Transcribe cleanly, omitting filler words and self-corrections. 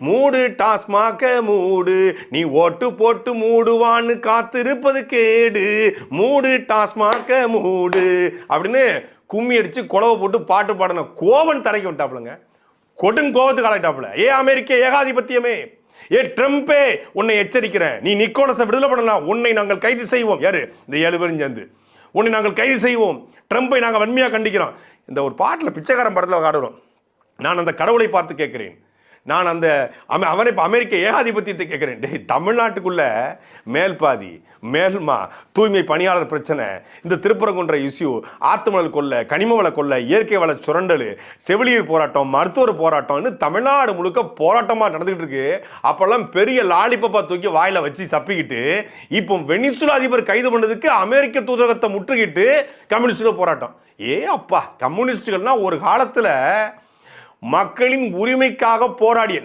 மூடு டாஸ்மாக மூடு, நீ ஓட்டு போட்டு மூடுவான்னு காத்திருப்பது கேடு, மூடு டாஸ்மாக மூடு அப்படின்னு கும்மி அடிச்சு குளவை போட்டு பாட்டு பாடின கோவன் தரைக்கு விட்டாப்புலங்க. கோவத்துக்கு ஆளாயிட்டாப்புல. அமெரிக்க ஏகாதிபத்தியமே, ட்ரம்பே உன்னை எச்சரிக்கிறேன், நீ நிக்கோலஸை விடுதலை பண்ணலாம், உன்னை நாங்கள் கைது செய்வோம். யாரு? இந்த 7 பேரும் சேர்ந்து உன்னை நாங்கள் கைது செய்வோம், ட்ரம்பை நாங்கள் வன்மையாக கண்டிக்கிறோம். இந்த ஒரு பாட்டில் பிச்சைக்காரன் படத்தில் காடுறோம். நான் அந்த கடவுளை பார்த்து கேட்கிறேன், நான் அந்த அவனை அமெரிக்க ஏகாதிபத்தியத்தை கேட்கிறேன். தமிழ்நாட்டுக்குள்ள மேல்பாதி மேல்மா தூய்மை பணியாளர் பிரச்சனை, இந்த திருப்பரங்குன்ற இஷ்யூ, ஆத்துமணல் கொள்ள, கனிம வள கொள்ள, இயற்கை வள சுரண்டல், செவிலியர் போராட்டம், மருத்துவர் போராட்டம்னு தமிழ்நாடு முழுக்க போராட்டமாக நடந்துகிட்டு இருக்கு. அப்பெல்லாம் பெரிய லாலிபப்பா தூக்கி வாயில வச்சு சப்பிக்கிட்டு, இப்போ வெனிசுலா அதிபர் கைது பண்ணதுக்கு அமெரிக்க தூதரகத்தை முற்றுகிட்டு கம்யூனிஸ்டுகள் போராட்டம். அப்பா, கம்யூனிஸ்டுகள்னா ஒரு காலத்தில் மக்களின் உரிமைக்காக போராடிய